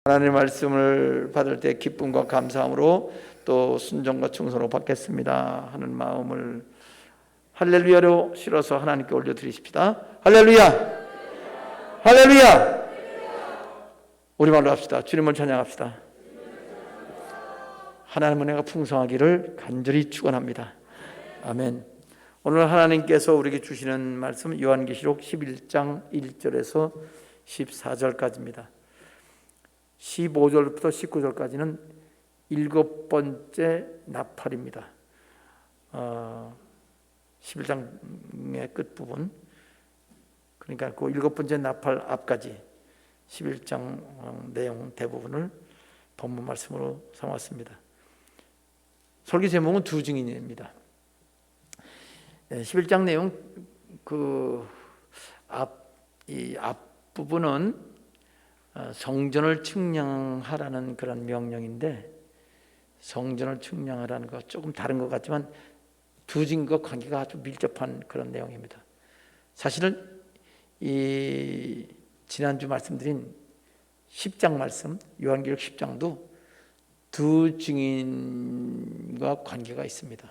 하나님의 말씀을 받을 때 기쁨과 감사함으로 또 순종과 충성으로 받겠습니다 하는 마음을 할렐루야로 실어서 하나님께 올려드리십시다. 할렐루야! 할렐루야! 우리말로 합시다. 주님을 찬양합시다. 하나님의 은혜가 풍성하기를 간절히 축원합니다. 아멘. 오늘 하나님께서 우리에게 주시는 말씀 요한계시록 11장 1절에서 14절까지입니다. 15절부터 19절까지는 7번째 나팔입니다. 11장의 끝부분, 그러니까 그 7번째 나팔 앞까지 11장 내용 대부분을 본문 말씀으로 삼았습니다. 설교 제목은 두 증인입니다. 11장 내용 이 앞부분은 성전을 측량하라는 그런 명령인데, 성전을 측량하라는 거 조금 다른 것 같지만 두 증인과 관계가 아주 밀접한 그런 내용입니다. 사실은 이 지난주 말씀드린 10장 말씀, 요한계시록 10장도 두 증인과 관계가 있습니다.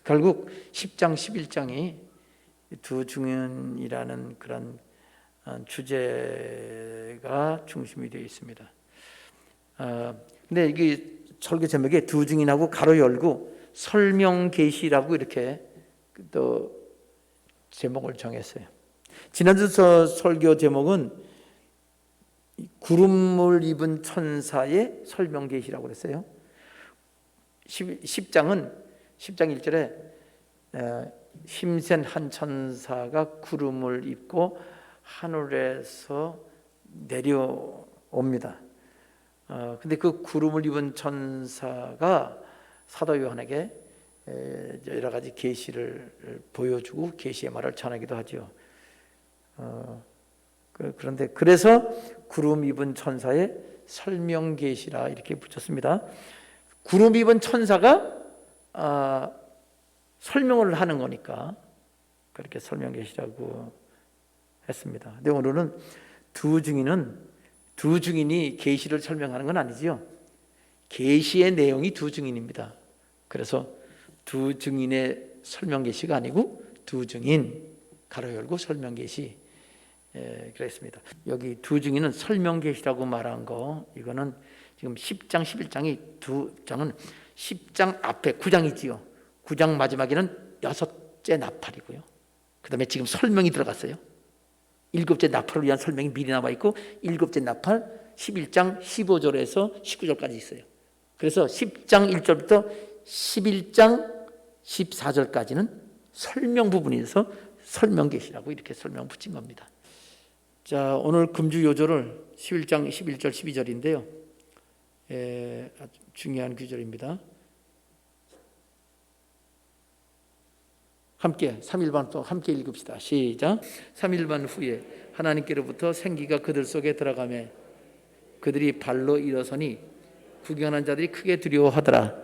결국 10장, 11장이 두 증인이라는 그런 주제가 중심이 되어 있습니다. 근데 이게 설교 제목에 두 증인하고 가로 열고 설명 계시라고 이렇게 또 제목을 정했어요. 지난주 설교 제목은 구름을 입은 천사의 설명 계시라고 그랬어요. 10장 1절에 힘센 한 천사가 구름을 입고 하늘에서 내려옵니다. 근데 그 구름을 입은 천사가 사도 요한에게 여러 가지 계시를 보여주고 계시의 말을 전하기도 하죠. 그런데 그래서 구름 입은 천사의 설명 계시라 이렇게 붙였습니다. 구름 입은 천사가 설명을 하는 거니까 그렇게 설명 계시라고 했습니다. 근데 오늘은 두 증인이 계시를 설명하는 건 아니지요. 계시의 내용이 두 증인입니다. 그래서 두 증인의 설명 계시가 아니고 두 증인 가로 열고 설명 계시 그랬습니다. 여기 두 증인은 설명 계시라고 말한 거, 이거는 지금 10장 11장이 두 장은 10장 앞에 9장이지요. 9장 마지막에는 6째 나팔이고요. 그 다음에 지금 설명이 들어갔어요. 7째 나팔을 위한 설명이 미리 나와 있고 7째 나팔 11장 15절에서 19절까지 있어요. 그래서 10장 1절부터 11장 14절까지는 설명 부분에서 설명 계시라고 이렇게 설명 붙인 겁니다. 자, 오늘 금주 요절을 11장 11절 12절인데요. 아주 중요한 구절입니다. 함께 3일반 또 함께 읽읍시다. 시작. 3일반 후에 하나님께로부터 생기가 그들 속에 들어가며 그들이 발로 일어서니 구경하는 자들이 크게 두려워하더라.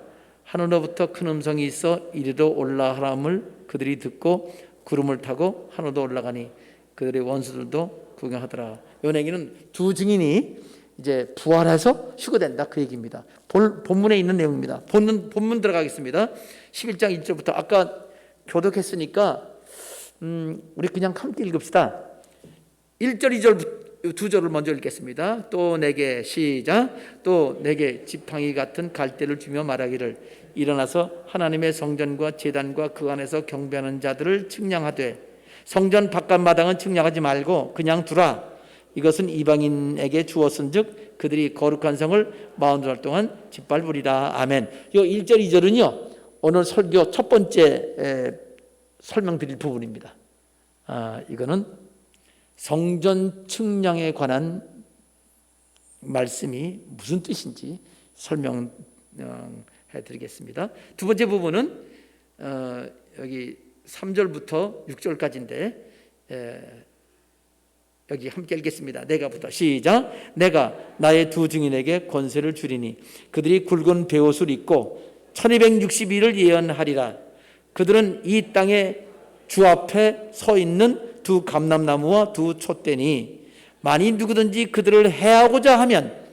하늘로부터 큰 음성이 있어 이리로 올라가람을 그들이 듣고 구름을 타고 하늘로 올라가니 그들의 원수들도 구경하더라. 이 얘기는 두 증인이 이제 부활해서 휴거된다 그 얘기입니다. 본문에 있는 내용입니다. 본문 들어가겠습니다. 11장 1절부터 아까 교독했으니까 우리 그냥 함께 읽읍시다. 1절 2절 두 절을 먼저 읽겠습니다. 또 내게 시작. 또 내게 지팡이 같은 갈대를 주며 말하기를 일어나서 하나님의 성전과 제단과 그 안에서 경배하는 자들을 측량하되 성전 바깥 마당은 측량하지 말고 그냥 두라. 이것은 이방인에게 주었은즉 그들이 거룩한 성을 40날 동안 짓밟으리라. 아멘. 이 1절 2절은요 오늘 설교 첫 번째 설명드릴 부분입니다. 이거는 성전 측량에 관한 말씀이 무슨 뜻인지 설명해 드리겠습니다. 두 번째 부분은 여기 3절부터 6절까지인데 여기 함께 읽겠습니다. 내가부터 시작. 내가 나의 두 증인에게 권세를 주리니 그들이 굵은 베옷을 입고 1260일을 예언하리라. 그들은 이 땅에 주 앞에 서 있는 두 감람나무와 두 촛대니 만일 누구든지 그들을 해하고자 하면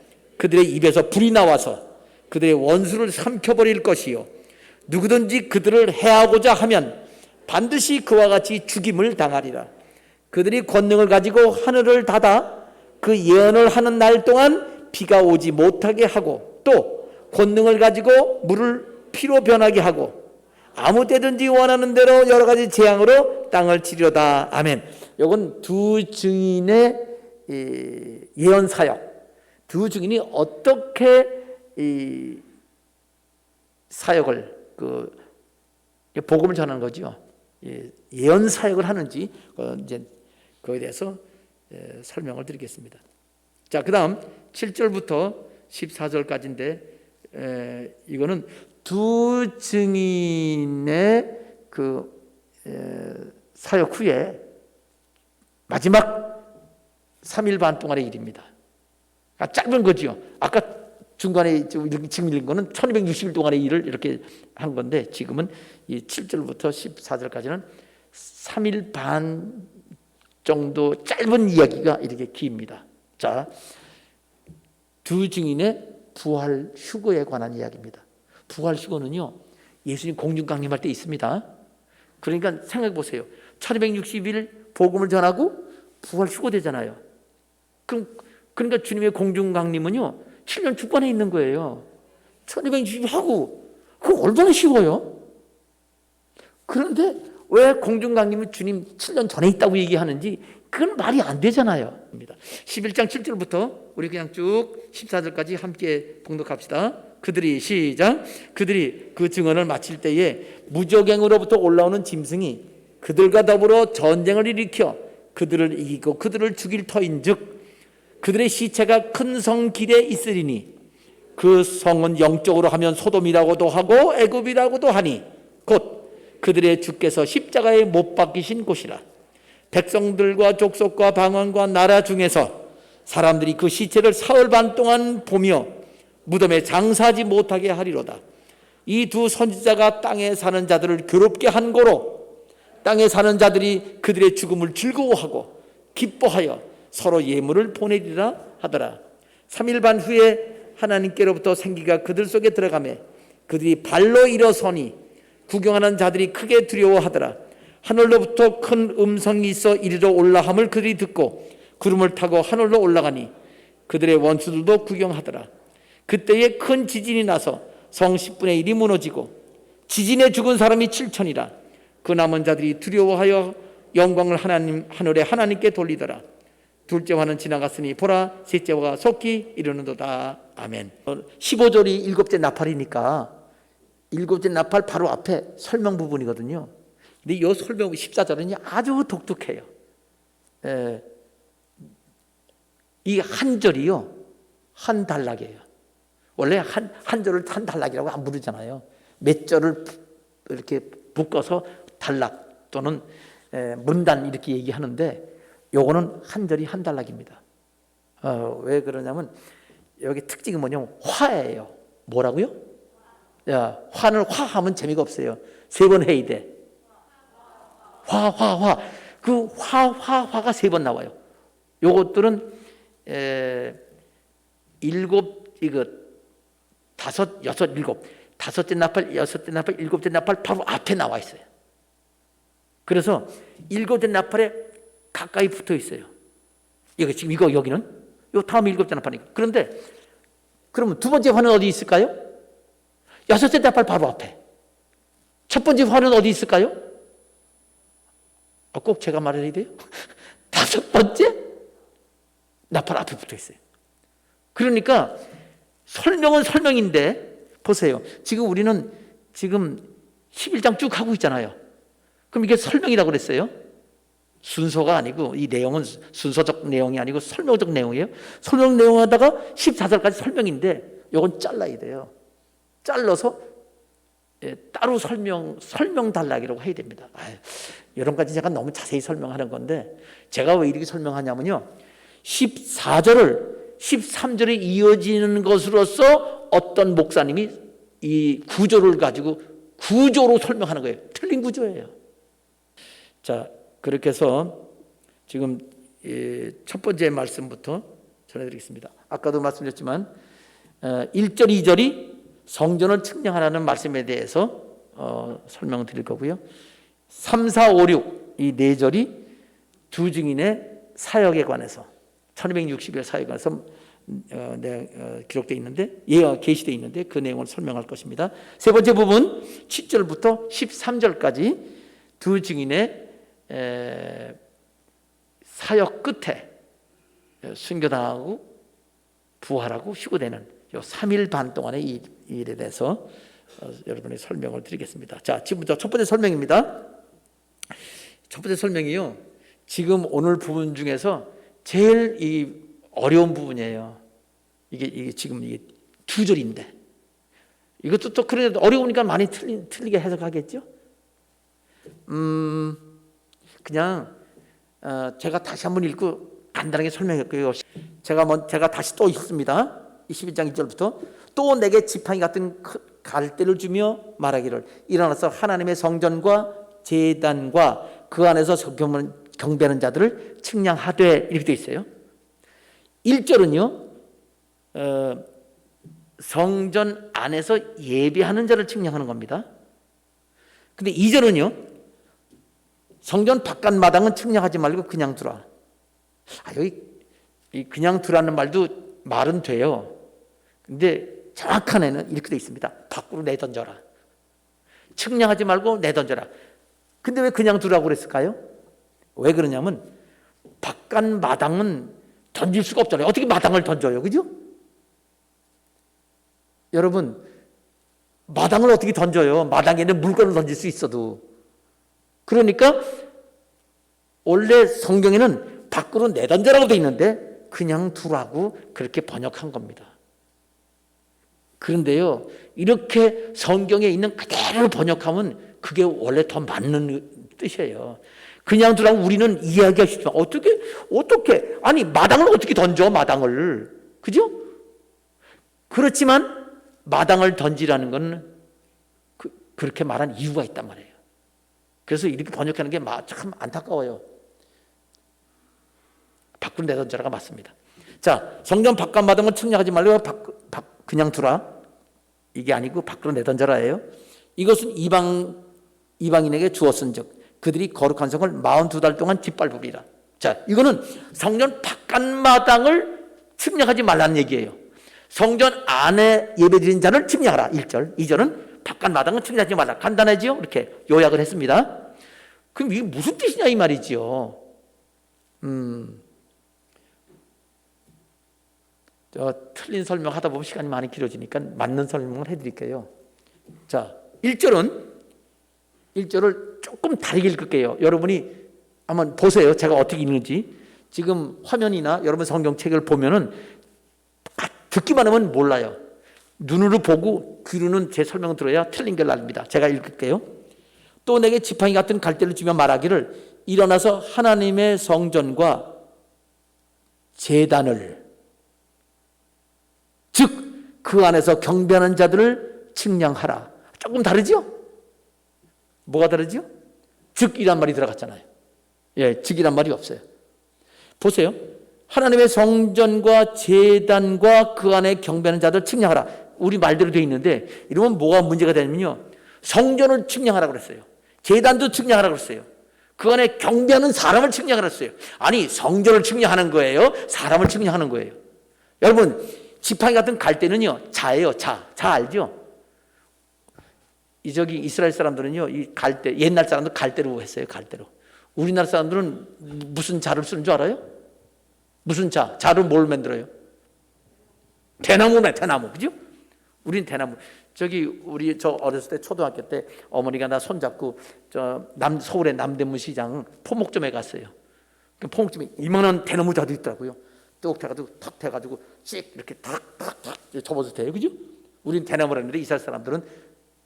그들의 입에서 불이 나와서 그들의 원수를 삼켜버릴 것이요 누구든지 그들을 해하고자 하면 반드시 그와 같이 죽임을 당하리라. 그들이 권능을 가지고 하늘을 닫아 그 예언을 하는 날 동안 비가 오지 못하게 하고 또 권능을 가지고 물을 피로 변하게 하고 아무 때든지 원하는 대로 여러 가지 재앙으로 땅을 치려다. 아멘. 이건 두 증인의 예언 사역. 두 증인이 어떻게 이 사역을 복음을 전하는 거죠. 예언 사역을 하는지 이제 그에 대해서 설명을 드리겠습니다. 자, 그다음 7절부터 14절까지인데 이거는 두 증인의 사역 후에 마지막 3일 반 동안의 일입니다. 짧은 거죠. 아까 중간에 지금 읽은 거는 1260일 동안의 일을 이렇게 한 건데 지금은 이 7절부터 14절까지는 3일 반 정도 짧은 이야기가 이렇게 깁니다. 자, 두 증인의 부활 휴거에 관한 이야기입니다. 부활 휴거는요, 예수님 공중 강림할 때 있습니다. 그러니까 생각해 보세요. 1260일 복음을 전하고 부활 휴거되잖아요. 그러니까 주님의 공중 강림은요 7년 주권에 있는 거예요. 1260일 하고 그거 얼마나 쉬워요. 그런데 왜 공중 강림은 주님 7년 전에 있다고 얘기하는지 그건 말이 안 되잖아요. 11장 7절부터 우리 그냥 쭉 14절까지 함께 봉독합시다. 그들이 시작. 그들이 그 증언을 마칠 때에 무저갱으로부터 올라오는 짐승이 그들과 더불어 전쟁을 일으켜 그들을 이기고 그들을 죽일 터인즉 그들의 시체가 큰 성 길에 있으리니 그 성은 영적으로 하면 소돔이라고도 하고 애굽이라고도 하니 곧 그들의 주께서 십자가에 못 박히신 곳이라. 백성들과 족속과 방언과 나라 중에서 사람들이 그 시체를 사흘 반 동안 보며 무덤에 장사하지 못하게 하리로다. 이 두 선지자가 땅에 사는 자들을 괴롭게 한 고로 땅에 사는 자들이 그들의 죽음을 즐거워하고 기뻐하여 서로 예물을 보내리라 하더라. 3일 반 후에 하나님께로부터 생기가 그들 속에 들어가매 그들이 발로 일어서니 구경하는 자들이 크게 두려워하더라. 하늘로부터 큰 음성이 있어 이리로 올라함을 그들이 듣고 구름을 타고 하늘로 올라가니 그들의 원수들도 구경하더라. 그때에 큰 지진이 나서 성 10분의 1이 무너지고 지진에 죽은 사람이 7천이라. 그 남은 자들이 두려워하여 영광을 하늘의 하나님께 돌리더라. 둘째 화는 지나갔으니 보라 셋째 화가 속히 이르는도다. 아멘. 15절이 일곱째 나팔이니까 일곱째 나팔 바로 앞에 설명 부분이거든요. 근데 이 설명 14절은 아주 독특해요. 이 한 절이요 한 단락이에요. 원래 한 절을 한 단락이라고 안 부르잖아요. 몇 절을 이렇게 묶어서 단락 또는 문단 이렇게 얘기하는데 요거는 한 절이 한 단락입니다. 왜 그러냐면 여기 특징이 뭐냐면 화예요. 뭐라고요? 야, 화는 화하면 재미가 없어요. 세 번 해야 돼. 화. 그 화가 세 번 나와요. 요것들은 다섯, 여섯, 일곱. 다섯째 나팔, 여섯째 나팔, 일곱째 나팔 바로 앞에 나와 있어요. 그래서 일곱째 나팔에 가까이 붙어 있어요. 여기 지금 여기는 요 다음 일곱째 나팔이니까. 그런데 그러면 두 번째 화는 어디 있을까요? 여섯째 나팔 바로 앞에. 첫 번째 화는 어디 있을까요? 꼭 제가 말해야 돼요? 다섯 번째 나팔 앞에 붙어 있어요. 그러니까 설명은 설명인데 보세요. 지금 우리는 지금 11장 쭉 하고 있잖아요. 그럼 이게 설명이라고 그랬어요? 순서가 아니고 이 내용은 순서적 내용이 아니고 설명적 내용이에요. 설명 내용 하다가 14절까지 설명인데 이건 잘라야 돼요. 잘라서 따로 설명 단락이라고 해야 됩니다. 이런 까지 제가 너무 자세히 설명하는 건데 제가 왜 이렇게 설명하냐면요. 14절을 13절에 이어지는 것으로서 어떤 목사님이 이 구조를 가지고 구조로 설명하는 거예요. 틀린 구조예요. 자, 그렇게 해서 지금 첫 번째 말씀부터 전해드리겠습니다. 아까도 말씀드렸지만 1절, 2절이 성전을 측량하라는 말씀에 대해서 설명을 드릴 거고요. 3, 4, 5, 6 이 4절이 두 증인의 사역에 관해서 1260일 사역에 관해서 기록되어 있는데, 게시되어 있는데 그 내용을 설명할 것입니다. 세 번째 부분 7절부터 13절까지 두 증인의 사역 끝에 순교당하고 부활하고 휴거되는 요 3일 반 동안의 이 일에 대해서 여러분의 설명을 드리겠습니다. 자, 지금부터 첫 번째 설명입니다. 첫 번째 설명이요, 지금 오늘 부분 중에서 제일 이 어려운 부분이에요. 이게 지금 이게 두 절인데, 이것도 또 그래도 어려우니까 많이 틀리게 해석하겠죠. 그냥 제가 다시 한번 읽고 간단하게 설명할게요. 제가 다시 또 읽습니다. 21장 1절부터 또 내게 지팡이 같은 갈대를 주며 말하기를 일어나서 하나님의 성전과 제단과 그 안에서 경배하는 자들을 측량하되, 이렇게 되어 있어요. 1절은요 성전 안에서 예배하는 자를 측량하는 겁니다. 근데 2절은요 성전 바깥 마당은 측량하지 말고 그냥 두라. 여기 그냥 두라는 말은 돼요. 근데 정확한 애는 이렇게 돼 있습니다. 밖으로 내던져라. 측량하지 말고 내던져라. 근데 왜 그냥 두라고 그랬을까요? 왜 그러냐면 바깥 마당은 던질 수가 없잖아요. 어떻게 마당을 던져요, 그죠? 여러분, 마당을 어떻게 던져요? 마당에는 물건을 던질 수 있어도. 그러니까 원래 성경에는 밖으로 내던져라고 돼 있는데 그냥 두라고 그렇게 번역한 겁니다. 그런데요, 이렇게 성경에 있는 그대로 번역하면 그게 원래 더 맞는 뜻이에요. 그냥 두라고 우리는 이야기할 수 있지만 어떻게 아니 마당을 어떻게 던져, 마당을, 그죠? 그렇지만 마당을 던지라는 건 그렇게 말한 이유가 있단 말이에요. 그래서 이렇게 번역하는 게 참 안타까워요. 밖으로 내던져라가 맞습니다. 자, 성전 바깥 마당을 측량하지 말고 그냥 두라, 이게 아니고 밖으로 내던져라예요. 이것은 이방인에게 주었은즉 그들이 거룩한 성을 42달 동안 짓밟으리라. 자, 이거는 성전 바깥 마당을 측량하지 말라는 얘기예요. 성전 안에 예배드린 자를 측량하라. 1절. 2절은 바깥 마당은 측량하지 말라. 간단하지요? 이렇게 요약을 했습니다. 그럼 이게 무슨 뜻이냐 이 말이지요. 틀린 설명하다 보면 시간이 많이 길어지니까 맞는 설명을 해드릴게요. 자, 1절을 조금 다르게 읽을게요. 여러분이 한번 보세요. 제가 어떻게 읽는지. 지금 화면이나 여러분 성경책을 보면은 듣기만 하면 몰라요. 눈으로 보고 귀로는 제 설명을 들어야 틀린 걸 압니다. 제가 읽을게요. 또 내게 지팡이 같은 갈대를 주며 말하기를 일어나서 하나님의 성전과 제단을, 즉 그 안에서 경배하는 자들을 측량하라. 조금 다르죠? 뭐가 다르죠? 즉이란 말이 들어갔잖아요. 즉이란 말이 없어요. 보세요. 하나님의 성전과 제단과 그 안에 경배하는 자들 측량하라. 우리 말대로 되어 있는데 이러면 뭐가 문제가 되냐면요, 성전을 측량하라 그랬어요. 제단도 측량하라 그랬어요. 그 안에 경배하는 사람을 측량하라 그랬어요. 아니, 성전을 측량하는 거예요? 사람을 측량하는 거예요? 여러분, 지팡이 같은 갈대는요 자예요. 자 알죠? 저기 이스라엘 사람들은요 이 갈대, 옛날 사람들 갈대로 했어요. 갈대로. 우리나라 사람들은 무슨 자를 쓰는 줄 알아요? 무슨 자로 뭘 만들어요? 대나무네, 대나무. 그죠? 우린 대나무. 우리 어렸을 때 초등학교 때 어머니가 나 손잡고 서울의 남대문 시장 포목점에 갔어요. 그 포목점에 이만한 대나무 자도 있더라고요. 뚝 해가지고 탁 해가지고 씩 이렇게 탁탁탁 접어도 돼요, 그죠? 우린 대나무라 했는데 이스라엘 사람들은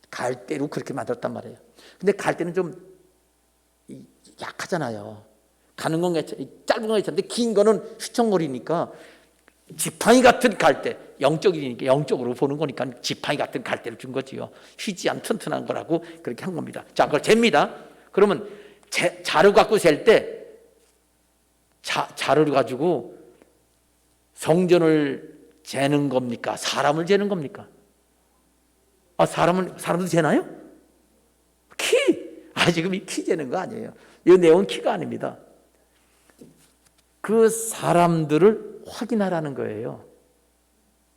갈대로 그렇게 만들었단 말이에요. 근데 갈대는 좀 약하잖아요. 가는 건 짧은 건 괜찮은데 긴 거는 휘청거리니까 지팡이 같은 갈대, 영적이니까 영적으로 보는 거니까 지팡이 같은 갈대를 준 거지요. 휘지 않은 튼튼한 거라고 그렇게 한 겁니다. 자, 그걸 잽니다. 그러면 자루 갖고 셀 때 자루를 가지고 성전을 재는 겁니까? 사람을 재는 겁니까? 사람도 재나요? 키! 지금 이 키 재는 거 아니에요. 이 내용은 키가 아닙니다. 그 사람들을 확인하라는 거예요.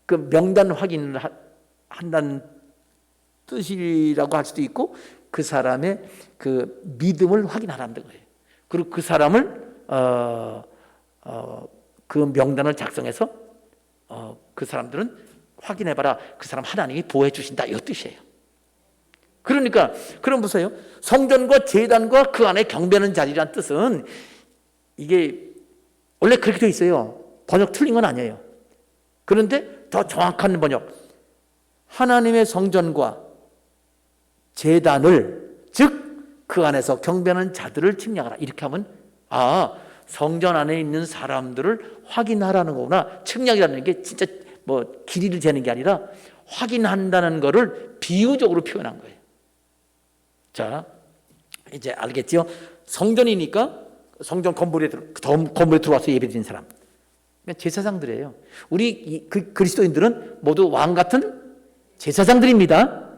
그 명단 확인을 한다는 뜻이라고 할 수도 있고, 그 사람의 그 믿음을 확인하라는 거예요. 그리고 그 사람을 그 명단을 작성해서 그 사람들은 확인해봐라. 그 사람 하나님이 보호해 주신다. 이 뜻이에요. 그러니까 그럼 보세요. 성전과 제단과 그 안에 경배하는 자리란 뜻은 이게 원래 그렇게 되어 있어요. 번역 틀린 건 아니에요. 그런데 더 정확한 번역, 하나님의 성전과 제단을, 즉 그 안에서 경배하는 자들을 측량하라. 이렇게 하면 성전 안에 있는 사람들을 확인하라는 거구나. 측량이라는 게 진짜 뭐 길이를 재는 게 아니라 확인한다는 거를 비유적으로 표현한 거예요. 자, 이제 알겠죠? 성전이니까 성전 건물에 들어와서 예배드린 사람, 제사장들이에요. 우리 그리스도인들은 모두 왕 같은 제사장들입니다.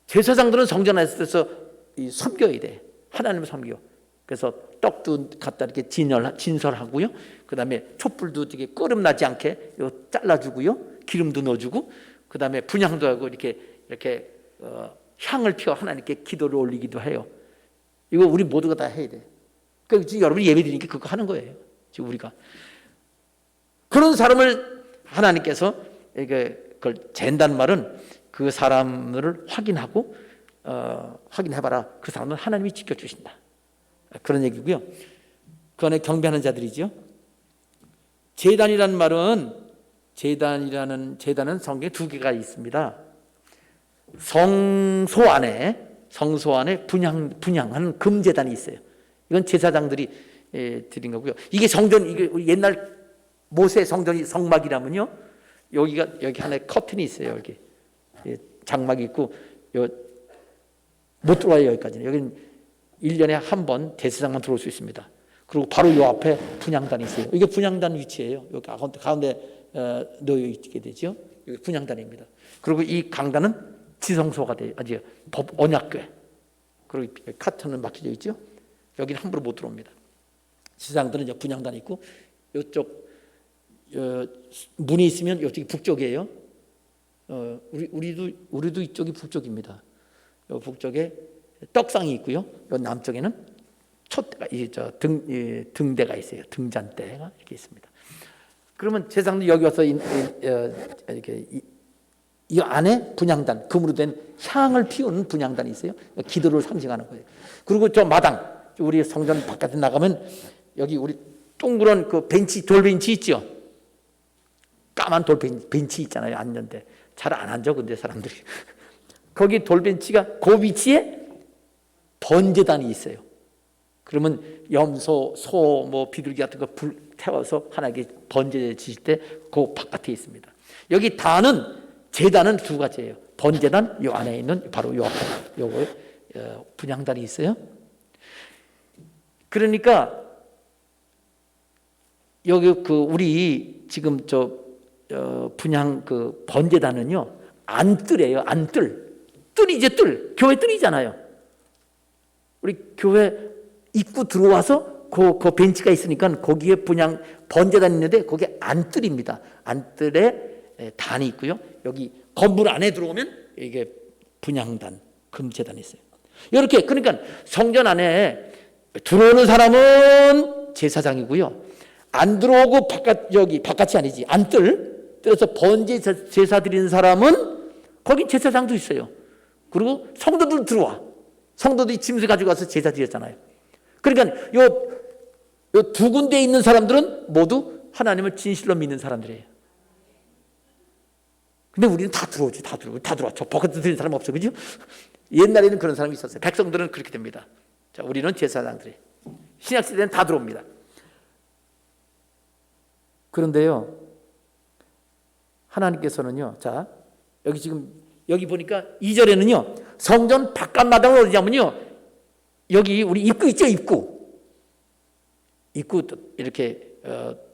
제사장들은 성전 안에서 섬겨야 돼. 하나님을 섬겨. 그래서 떡도 갖다 이렇게 진설하고요. 그 다음에 촛불도 되게 끓음나지 않게 잘라주고요. 기름도 넣어주고, 그 다음에 분향도 하고 이렇게 향을 피워 하나님께 기도를 올리기도 해요. 이거 우리 모두가 다 해야 돼. 그러니까 여러분이 예배드리니까 그거 하는 거예요. 지금 우리가 그런 사람을 하나님께서 그걸 잰다는 말은 그 사람을 확인하고 확인해봐라. 그 사람은 하나님이 지켜주신다. 그런 얘기고요. 그 안에 경배하는 자들이죠. 제단이라는 말은 제단은 성경에 두 개가 있습니다. 성소 안에 분향하는 금제단이 있어요. 이건 제사장들이 드린 거고요. 이게 성전, 이게 우리 옛날 모세 성전이 성막이라면요, 여기 하나에 커튼이 있어요. 여기 장막이 있고 못 들어와요. 여기까지는. 여기는 1년에 한 번 대제사장만 들어올 수 있습니다. 그리고 바로 요 앞에 분향단이 있어요. 이게 분향단 위치예요. 여기 가운데 놓여 있게 되죠. 여기 분향단입니다. 그리고 이 강단은 지성소가 돼요. 언약궤. 그리고 카트는 막혀져 있죠. 여기는 함부로 못 들어옵니다. 지상들은 이제 분향단이 있고, 이쪽 문이 있으면 이쪽이 북쪽이에요. 우리도 이쪽이 북쪽입니다. 요 북쪽에 떡상이 있고요. 요 남쪽에는 촛대가, 등대가 있어요. 등잔대가 이렇게 있습니다. 그러면 제사장들 여기 와서 이렇게 이 안에 분향단, 금으로 된 향을 피우는 분향단이 있어요. 기도를 상징하는 거예요. 그리고 저 마당, 우리 성전 바깥에 나가면 여기 우리 동그란 그 벤치, 돌벤치 있죠. 까만 돌벤치 있잖아요. 앉는데 잘 안 앉아 근데 사람들이. 거기 돌벤치가 그 위치에 번제단이 있어요. 그러면 염소, 소, 비둘기 같은 거 불 태워서 하나님께 번제 지실 때 그 바깥에 있습니다. 여기 제단은 두 가지예요. 번제단, 요 안에 있는 바로 요 앞에 요거 분향단이 있어요. 그러니까 여기 우리 지금 분향 번제단은요, 안뜰이에요. 안뜰. 뜰이죠, 뜰. 교회 뜰이잖아요. 우리 교회 입구 들어와서 그 벤치가 있으니까 거기에 번제단이 있는데 거기에 안뜰입니다. 안뜰에 단이 있고요. 여기 건물 안에 들어오면 이게 분향단, 금제단이 있어요. 이렇게, 그러니까 성전 안에 들어오는 사람은 제사장이고요. 안 들어오고 바깥이 아니지. 뜰에서 번제 제사 드리는 사람은 거기 제사장도 있어요. 그리고 성도들 들어와. 성도들이 짐승 가지고 와서 제사 드렸잖아요. 그러니까 요 두 군데에 있는 사람들은 모두 하나님을 진실로 믿는 사람들이에요. 근데 우리는 다 들어오지. 다 들어와. 저 바깥에 드리는 사람 없어. 그죠? 옛날에는 그런 사람이 있었어요. 백성들은 그렇게 됩니다. 자, 우리는 제사장들이. 신약시대는 다 들어옵니다. 그런데요, 하나님께서는요, 자, 여기 보니까 2절에는요, 성전 바깥마당은 어디냐면요, 여기 우리 입구 있죠, 입구 이렇게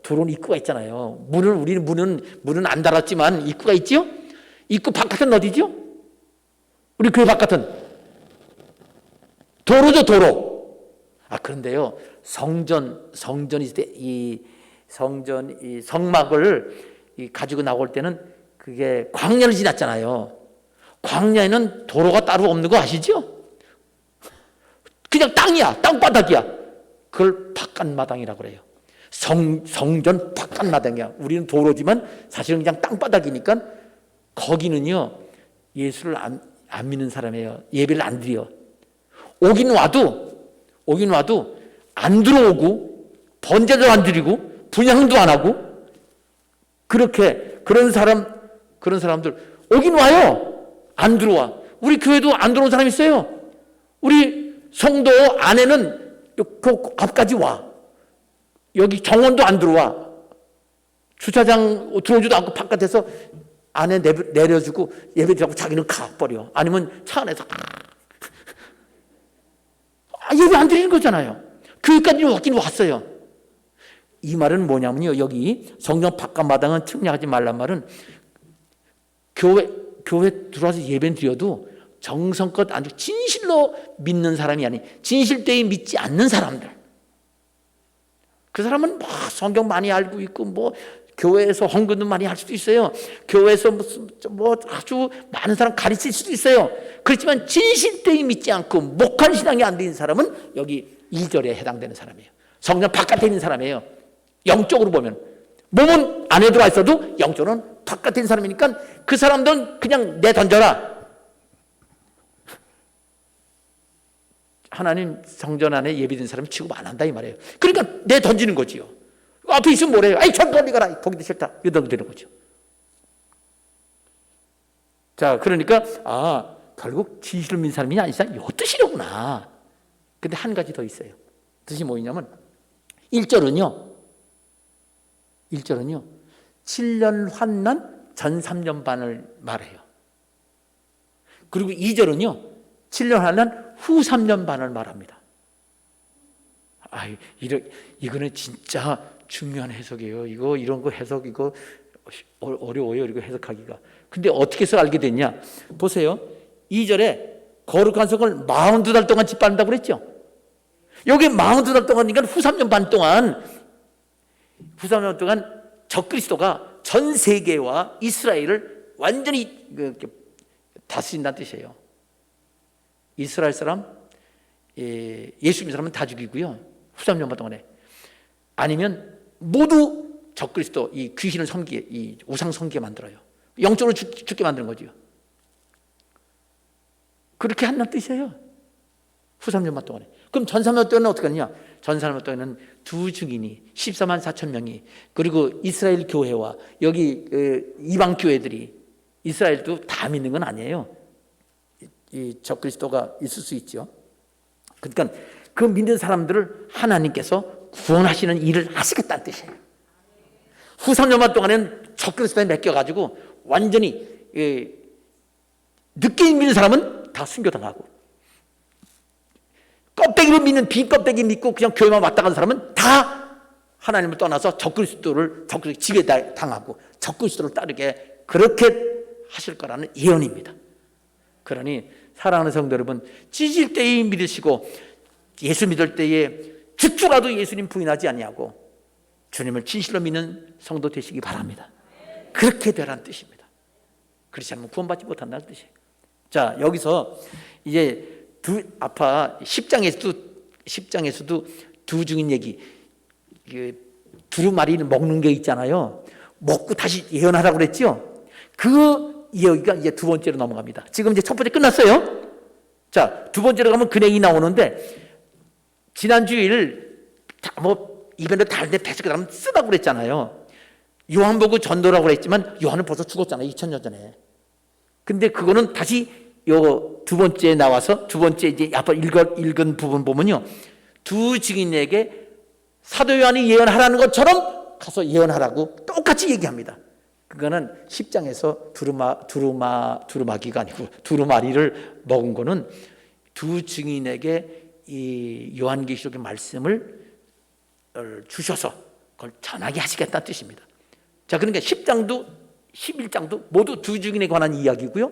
들어온 입구가 있잖아요. 우리는 문은 안 달았지만 입구가 있죠? 입구 바깥은 어디죠? 우리 교회 바깥은 도로죠, 도로. 그런데요, 성전이 있을 때 이 성막을 가지고 나올 때는 그게 광야를 지났잖아요. 광야에는 도로가 따로 없는 거 아시죠? 그냥 땅이야, 땅바닥이야. 그걸 바깥마당이라고 그래요. 성전 바깥마당이야. 우리는 도로지만 사실은 그냥 땅바닥이니까 거기는요, 예수를 안 믿는 사람이에요. 예배를 안 드려. 오긴 와도 안 들어오고 번제도 안 드리고 분향도 안 하고 그렇게 그런 사람들 오긴 와요. 안 들어와. 우리 교회도 안 들어온 사람 있어요. 우리 성도 안에는 그 앞까지 와. 여기 정원도 안 들어와. 주차장 들어오지도 않고 바깥에서 안에 내려주고 예배드리고 자기는 가버려. 아니면 차 안에서 예배 안 드리는 거잖아요. 교회까지 왔긴 왔어요. 이 말은 뭐냐면요, 여기 성전 바깥마당은 측량하지 말란 말은 교회 들어와서 예배 드려도 정성껏 아주 진실로 믿는 사람이 아닌 진실되이 믿지 않는 사람들, 그 사람은 성경 많이 알고 있고 교회에서 헌금도 많이 할 수도 있어요. 교회에서 아주 많은 사람 가르칠 수도 있어요. 그렇지만 진실되이 믿지 않고 목한 신앙이 안 되는 사람은 여기 1절에 해당되는 사람이에요. 성전 바깥에 있는 사람이에요. 영적으로 보면 몸은 안에 들어와 있어도 영적으로는 바깥에 있는 사람이니까 그 사람들은 그냥 내던져라. 하나님 성전 안에 예배드린 사람이 취급 안 한다 이 말이에요. 그러니까 내던지는 거지요. 앞에 있으면 뭐래요? 아이 저 멀리 가라. 보기도 싫다. 이러면 되는 거죠. 자, 그러니까 결국 진실을 믿는 사람이 아니라 이 뜻이로구나. 근데 한 가지 더 있어요. 뜻이 뭐냐면 1절은요 7년 환난 전 3년 반을 말해요. 그리고 2절은요 7년 환난 후 3년 반을 말합니다. 이거는 진짜 중요한 해석이에요. 이런 거 해석 어려워요. 이거 해석하기가. 근데 어떻게 해서 알게 됐냐? 보세요. 2절에 거룩한 성을 42달 동안 짓밟는다고 그랬죠. 여기 42달 동안이니까 후 3년 반 동안 적그리스도가 전 세계와 이스라엘을 완전히 다스린다는 뜻이에요. 이스라엘 사람, 예수 믿는 사람은 다 죽이고요. 후 3년 반 동안에. 아니면 모두 적그리스도 이 귀신을 섬기게, 이 우상 섬기게 만들어요. 영적으로 죽게 만드는 거죠. 그렇게 한다는 뜻이에요. 후 3년 반 동안에. 그럼 전 3년 동안은 어떻게 하느냐? 전 3년 동안에는 두 증인이 14만 4천 명이, 그리고 이스라엘 교회와 여기 이방 교회들이, 이스라엘도 다 믿는 건 아니에요. 이 적그리스도가 있을 수 있죠. 그러니까 그 믿는 사람들을 하나님께서 구원하시는 일을 하시겠다는 뜻이에요. 후 3년만 동안에는 적그리스도에 맡겨가지고 완전히 늦게 믿는 사람은 다 순교당하고, 껍데기로 믿는 빈 껍데기 믿고 그냥 교회만 왔다 간 사람은 다 하나님을 떠나서 적그리스도 지배당하고 적그리스도를 따르게 그렇게 하실 거라는 예언입니다. 그러니 사랑하는 성도 여러분, 찢을 때에 믿으시고 예수 믿을 때에 죽더라도 예수님 부인하지 아니하고 주님을 진실로 믿는 성도 되시기 바랍니다. 그렇게 되라는 뜻입니다. 그렇지 않으면 구원받지 못한다는 뜻이에요. 자, 여기서 이제 10장에서도 두 증인 얘기, 두루마리는 먹는 게 있잖아요. 먹고 다시 예언하라고 그랬죠. 그 이야기가 이제 두 번째로 넘어갑니다. 지금 이제 첫 번째 끝났어요. 자, 두 번째로 가면 근행이 나오는데, 지난주일 이벤트 다른데 배석을 하면 쓰라고 그랬잖아요. 요한 보고 전도라고 그랬지만 요한은 벌써 죽었잖아요. 2000년 전에. 근데 그거는 다시 요 두 번째에 나와서 두 번째 이제 앞서 읽은 부분 보면요, 두 증인에게 사도 요한이 예언하라는 것처럼 가서 예언하라고 똑같이 얘기합니다. 그거는 10장에서 두루마기가 아니고 두루마리를 먹은 거는 두 증인에게 이 요한계시록의 말씀을 주셔서 그걸 전하게 하시겠다는 뜻입니다. 자, 그러니까 10장도 11장도 모두 두 증인에 관한 이야기고요.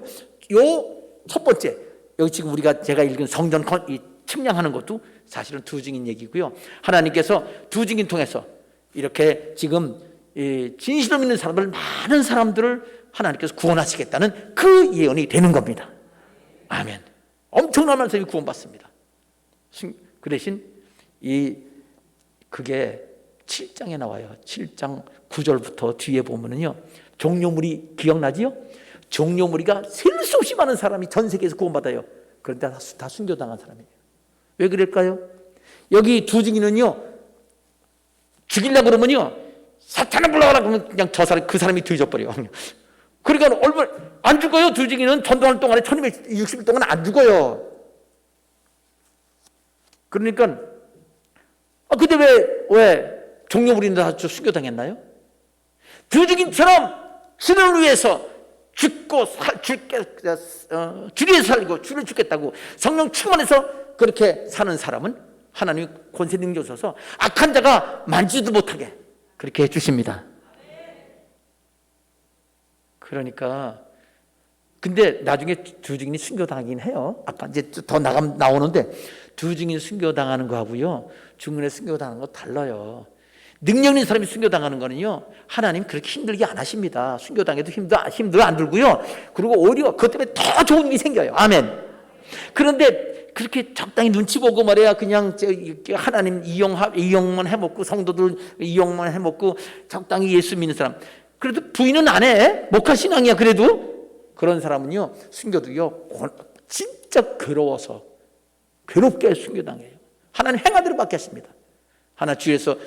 요 첫 번째, 여기 지금 제가 읽은 성전 측량하는 것도 사실은 두 증인 얘기고요. 하나님께서 두 증인 통해서 이렇게 지금 진실을 믿는 사람들, 많은 사람들을 하나님께서 구원하시겠다는 그 예언이 되는 겁니다. 아멘. 엄청난 말씀이 구원받습니다. 그 대신 그게 7장에 나와요. 7장 9절부터 뒤에 보면은요, 종료무리 기억나지요? 종료무리가 셀 수 없이 많은 사람이 전 세계에서 구원받아요. 그런데 다 순교당한 사람이에요. 왜 그럴까요? 여기 두 증인은요, 죽이려고 그러면요, 사탄을 불러가라 그러면 그냥 그 사람이 뒤져버려요. 그러니까 얼마 안 죽어요. 두 증인은 전도하는 동안에 1260일 동안 안 죽어요. 그러니까 근데 왜 종료무리는 다 순교당했나요? 두 증인처럼 주를 위해서 죽고 주를 위해서 살고 주를 죽겠다고 성령 충만해서 그렇게 사는 사람은 하나님이 권세 능력 주셔서 악한 자가 만지지도 못하게 그렇게 해주십니다. 그러니까 근데 나중에 두 증인이 순교당하긴 해요. 아까 이제 더 나오는데 두 증인 순교당하는 거하고요, 중간에 순교당하는 거 달라요. 능력 있는 사람이 순교당하는 거는요, 하나님 그렇게 힘들게 안 하십니다. 순교당해도 힘도 안 들고요. 그리고 오히려 그것 때문에 더 좋은 일이 생겨요. 아멘. 그런데 그렇게 적당히 눈치 보고 말이야, 그냥 하나님 이용만 해먹고, 성도들 이용만 해먹고, 적당히 예수 믿는 사람, 그래도 부인은 안 해. 목화신앙이야. 그래도 그런 사람은요, 순교도요, 진짜 괴롭게 순교당해요. 하나님 행하대로 받겠습니다.